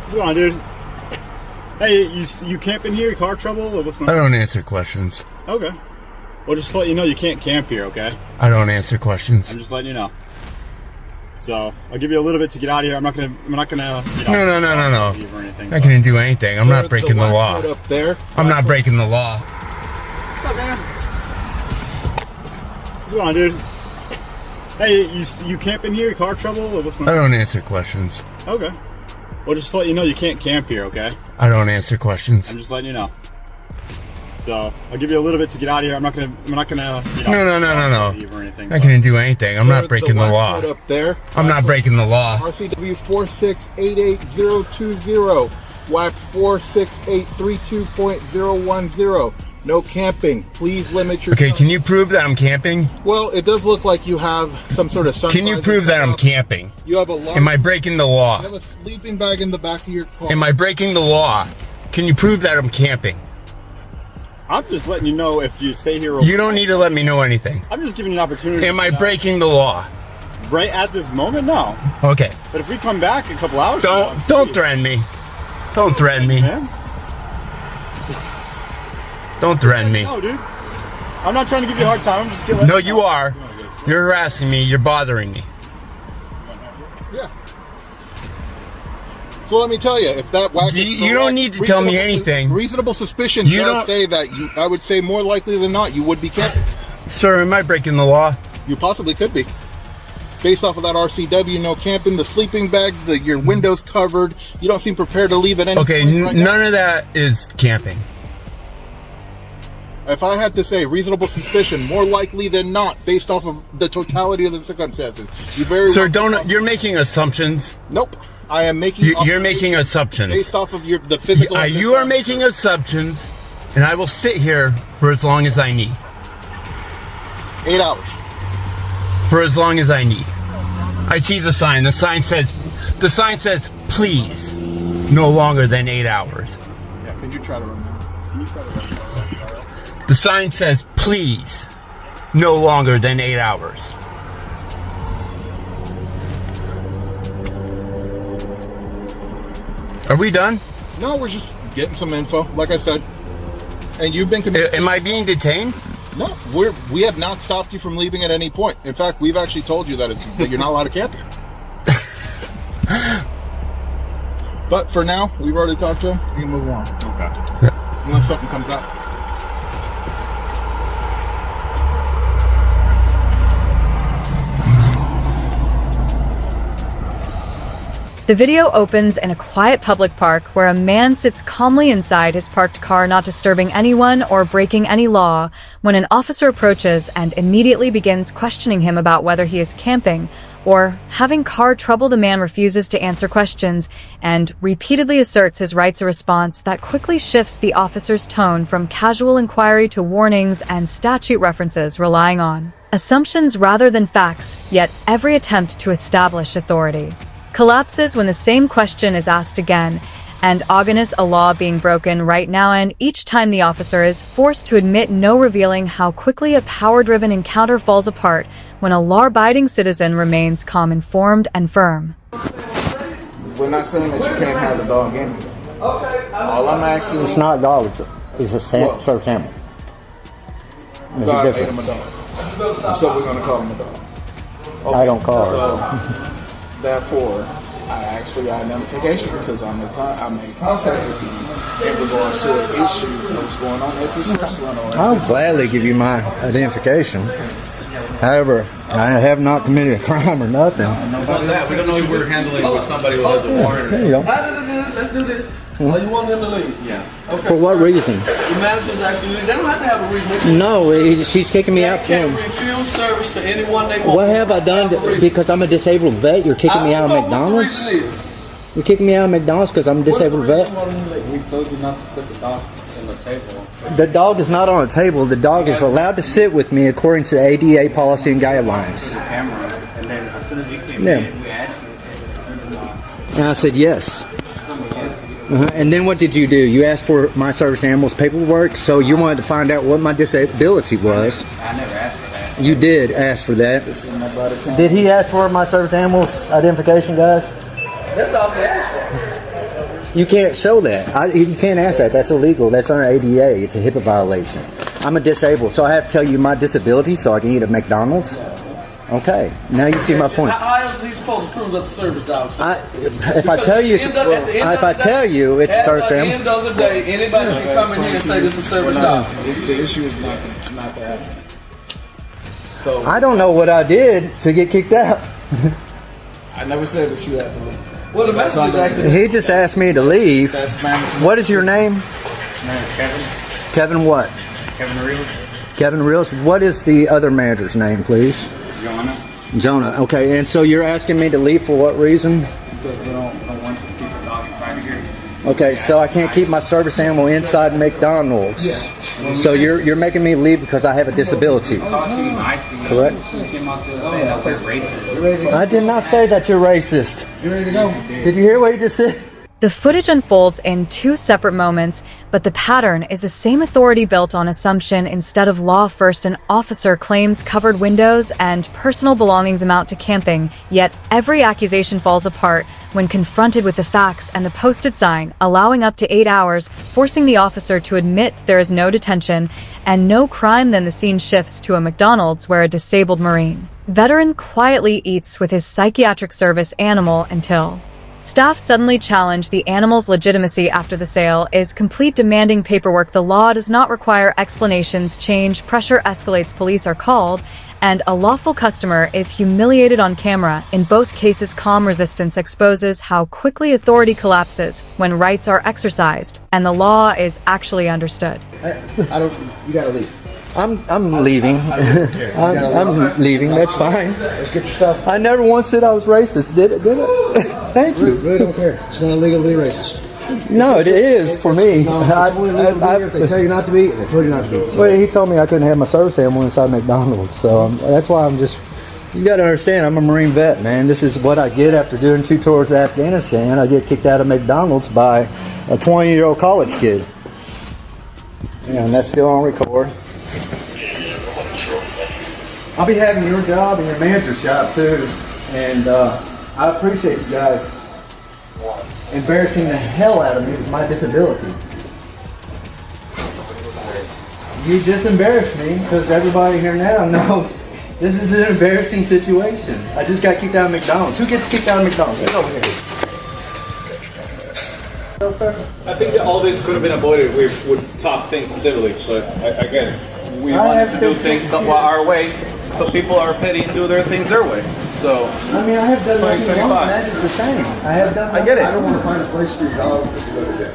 What's going on, dude? Hey, you camping here? Car trouble? Or what's going on? I don't answer questions. Okay. Well, just to let you know, you can't camp here, okay? I don't answer questions. I'm just letting you know. So I'll give you a little bit to get out of here. I'm not gonna. You know, No. leave or anything, I can't do anything. I'm not breaking the law. Up there. I'm not breaking the law. What's up, man? What's going on, dude? Hey, you camping here? Car trouble? Or what's going on? I don't answer questions. Okay. Well, just to let you know, you can't camp here, okay? I don't answer questions. I'm just letting you know. So I'll give you a little bit to get out of here. I'm not gonna. No. leave or anything. I can't do anything. I'm not breaking the law. Up there. I'm not breaking the law. RCW 4688020. WAC 46832.010. No camping. Please limit your. Okay, can you prove that I'm camping? Well, it does look like you have some sort of sun. Can you prove that I'm camping? You have a large. Am I breaking the law? You have a sleeping bag in the back of your car. Am I breaking the law? Can you prove that I'm camping? I'm just letting you know if you stay here. You don't need to let me know anything. I'm just giving you an opportunity. Am I breaking the law? Right at this moment, no. Okay. But if we come back a couple hours, Don't threaten me. Don't threaten me. Man. Don't threaten me. No, dude. I'm not trying to give you a hard time. I'm just getting. No, you are. You're harassing me. You're bothering me. Yeah. So let me tell you, if that whack is You don't need to tell me anything. Reasonable suspicion You does don't say that I would say more likely than not, you would be camping. Sir, am I breaking the law? You possibly could be. Based off of that RCW, no camping, the sleeping bag, your windows covered. You don't seem prepared to leave at any Okay, point right none of that is camping. If I had to say reasonable suspicion, more likely than not, based off of the totality of the circumstances, Sir, you're making assumptions. Nope. I am making. You're making assumptions based off of the physical. You are making assumptions, and I will sit here for as long as I need. 8 hours. For as long as I need. I see the sign. The sign says, please, no longer than 8 hours. Yeah. Can you try to run? Can you try to run? The sign says, please, no longer than 8 hours. Are we done? No, we're just getting some info, like I said. And you've been... Am I being detained? No, we have not stopped you from leaving at any point. In fact, we've actually told you that you're not allowed to camp here. But for now, we've already talked to him. You can move on. Okay. Unless something comes up. The video opens in a quiet public park where a man sits calmly inside his parked car, not disturbing anyone or breaking any law, when an officer approaches and immediately begins questioning him about whether he is camping or having car trouble. The man refuses to answer questions and repeatedly asserts his rights. A response that quickly shifts the officer's tone from casual inquiry to warnings and statute references, relying on assumptions rather than facts, yet every attempt to establish authority collapses when the same question is asked again, and against a law being broken right now, and each time the officer is forced to admit no, revealing how quickly a power-driven encounter falls apart when a law-abiding citizen remains calm, informed, and firm. We're not saying that you can't have a dog in here. All I'm asking It's not a dog, it's a service animal. There's a God made difference. him a dog. So we're going to call him a dog. Okay, I don't call so, therefore, I asked for your identification because I made contact with you in regards to an issue that was going on at this restaurant. I'll gladly give you my identification. However, I have not committed a crime or nothing. We don't know if we're handling with somebody who has a warrant. There you go. Let's do this. Oh, you want them to leave? Yeah. Okay. For what reason? The manager's actually leaving. They don't have to have a reason. No, she's kicking me out. They can't refuse service to anyone they want. What have I done because I'm a disabled vet? You're kicking me out of McDonald's? You're kicking me out of McDonald's because I'm a disabled vet? We told you not to put the dog on the table. The dog is not on a table. The dog is allowed to sit with me according to ADA policy and guidelines. And then as soon as we came in, we asked you. And I said yes. And then what did you do? You asked for my service animal's paperwork, so you wanted to find out what my disability was. I never asked for that. You did ask for that. Did he ask for my service animal's identification, guys? That's all they asked You can't show that. You can't ask that. That's illegal. That's under ADA. It's a HIPAA violation. I'm a disabled, so I have to tell you my disability so I can eat at McDonald's. Okay, now you see my point. How else is he supposed to prove that's a service dog? If I tell you, it's a service animal. At the end of the day, anybody can come in here and say this is a service dog. The issue is not that. So I don't know what I did to get kicked out. I never said that you had to leave. Well, the message is actually. He just asked me to leave. That's management. What is your name? My name is Kevin. Kevin what? Kevin Reeves. Kevin Reels. What is the other manager's name, please? Jonah. Okay, and so you're asking me to leave for what reason? Because we don't want to keep the dog inside here. Okay, so I can't keep my service animal inside McDonald's. Yeah. So you're making me leave because I have a disability. Correct? You came out to say that we're racist. I did not say that you're racist. You ready to go? Did you hear what he just said? The footage unfolds in two separate moments, but the pattern is the same authority built on assumption instead of law. First, an officer claims covered windows and personal belongings amount to camping, yet every accusation falls apart when confronted with the facts and the posted sign, allowing up to 8 hours, forcing the officer to admit there is no detention and no crime. Then the scene shifts to a McDonald's where a disabled Marine veteran quietly eats with his psychiatric service animal until staff suddenly challenge the animal's legitimacy after the sale is complete, demanding paperwork. The law does not require explanations. Change pressure escalates. Police are called, and a lawful customer is humiliated on camera. In both cases, calm resistance exposes how quickly authority collapses when rights are exercised and the law is actually understood. You gotta leave. I'm leaving. I'm leaving. That's fine. Let's get your stuff. I never once said I was racist. Did I? Thank you. Really don't care. It's not illegal to be racist. No, it is for me. No, it's only illegal to be here if they tell you not to be, they tell you not to be. So. Well, he told me I couldn't have my service animal inside McDonald's, so that's why I'm just. You got to understand, I'm a Marine vet, man. This is what I get after doing 2 tours to Afghanistan. I get kicked out of McDonald's by a 20-year-old college kid, and that's still on record. I'll be having your job and your manager's job too, and I appreciate you guys embarrassing the hell out of me with my disability. You just embarrassed me because everybody here now knows this is an embarrassing situation. I just got kicked out of McDonald's. Who gets kicked out of McDonald's? Get over here. I think that all this could have been avoided if we would talk things civilly, but again, we wanted to do things our way, so people are petty and do their things their way. So I mean, I have done nothing wrong. That is the same. I have done. I get it. I don't want to find a place for your dog just to go to jail.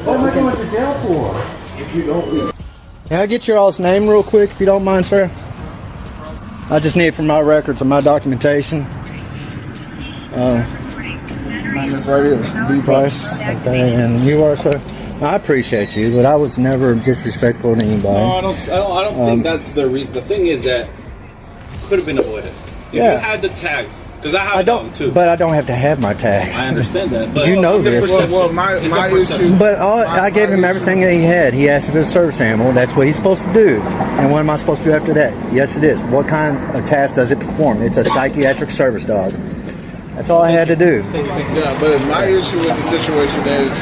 What am I going to jail for? If you don't leave. Can I get your all's name real quick, if you don't mind, sir? I just need it for my records and my documentation. Mine is right here. B Price. Okay, and you are, sir? I appreciate you, but I was never disrespectful to anybody. no, I don't think that's the reason. The thing is that could have been avoided. If you had the tags, because I have them too. But I don't have to have my tags. I understand that. But You know this. Well, my issue. But I gave him everything that he had. He asked if it was a service animal. That's what he's supposed to do. And what am I supposed to do after that? Yes, it is. What kind of task does it perform? It's a psychiatric service dog. That's all I had to do. Yeah, but my issue with the situation is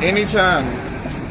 anytime,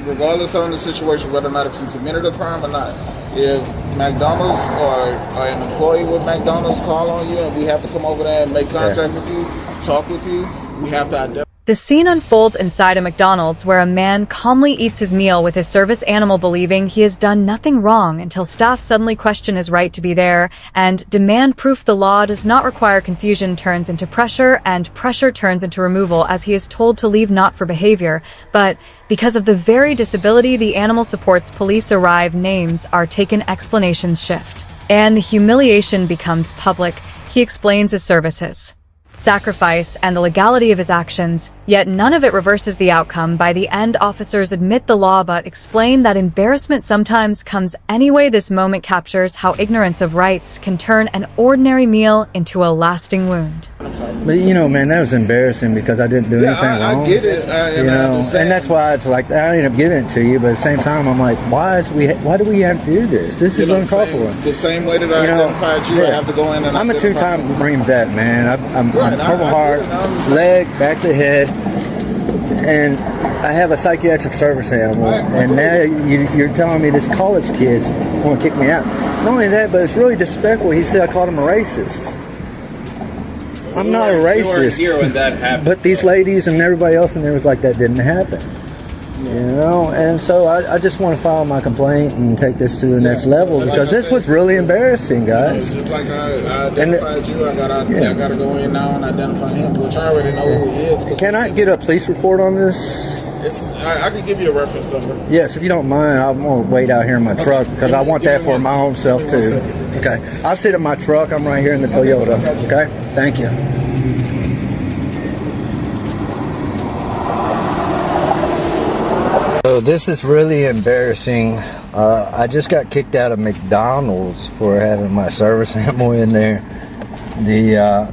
regardless of the situation, whether or not if you committed a crime or not, if McDonald's or an employee with McDonald's call on you and we have to come over there and make contact with you, talk with you, we have to identify. The scene unfolds inside a McDonald's where a man calmly eats his meal with his service animal, believing he has done nothing wrong, until staff suddenly question his right to be there and demand proof. The law does not require. Confusion turns into pressure, and pressure turns into removal as he is told to leave, not for behavior, but because of the very disability the animal supports. Police arrive, names are taken, explanations shift, and the humiliation becomes public. He explains his services, sacrifice, and the legality of his actions, yet none of it reverses the outcome. By the end, officers admit the law but explain that embarrassment sometimes comes anyway. This moment captures how ignorance of rights can turn an ordinary meal into a lasting wound. But you know, man, that was embarrassing because I didn't do anything wrong. I get it. And that's why it's like I ended up giving it to you. But at the same time, I'm like, why do we have to do this? This is uncalled for. The same way that I identified you, I have to go in and. I'm a 2-time Marine vet, man. Right, Purple Heart, leg, back of the head, and I have a psychiatric service animal. And now you're telling me this college kid's going to kick me out. Not only that, but it's really disrespectful. He said I called him a racist. I'm not a racist. You weren't here when that happened. But these ladies and everybody else in there was like, that didn't happen. You know, and so I just want to file my complaint and take this to the next level, because this was really embarrassing, guys. Just like I identified you, I gotta go in now and identify him, which I already know who he is. Can I get a police report on this? I can give you a reference number. Yes, if you don't mind. I'm going to wait out here in my truck, because I want that for my own self too. Okay, I'll sit in my truck. I'm right here in the Toyota. Okay, thank you. So this is really embarrassing. I just got kicked out of McDonald's for having my service animal in there. The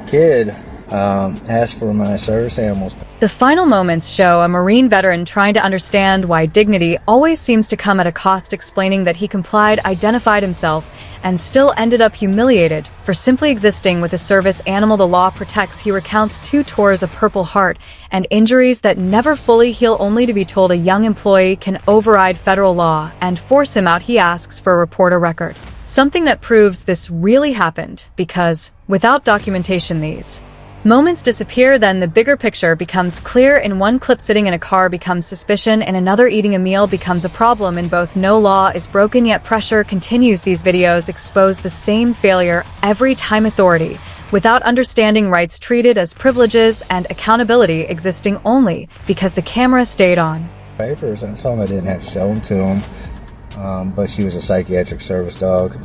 kid asked for my service animals. The final moments show a Marine veteran trying to understand why dignity always seems to come at a cost, explaining that he complied, identified himself, and still ended up humiliated for simply existing with a service animal the law protects. He recounts 2 tours of Purple Heart and injuries that never fully heal, only to be told a young employee can override federal law and force him out. He asks for a reporter record, something that proves this really happened, because without documentation these moments disappear. Then the bigger picture becomes clear. In one clip, sitting in a car becomes suspicion, in another eating a meal becomes a problem. In both, no law is broken, yet pressure continues. These videos expose the same failure every time: authority without understanding rights treated as privileges, and accountability existing only because the camera stayed on. Papers, I told him I didn't have to show them to him, but she was a psychiatric service dog.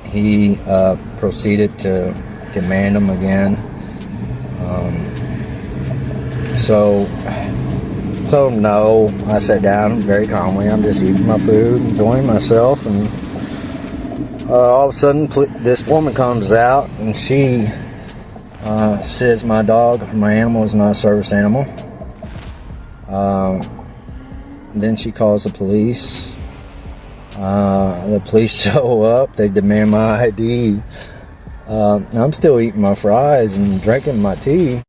He proceeded to demand them again. So told him no. I sat down very calmly. I'm just eating my food, enjoying myself, and all of a sudden this woman comes out and she says my animal is not a service animal. Then she calls the police. The police show up. They demand my ID. I'm still eating my fries and drinking my tea.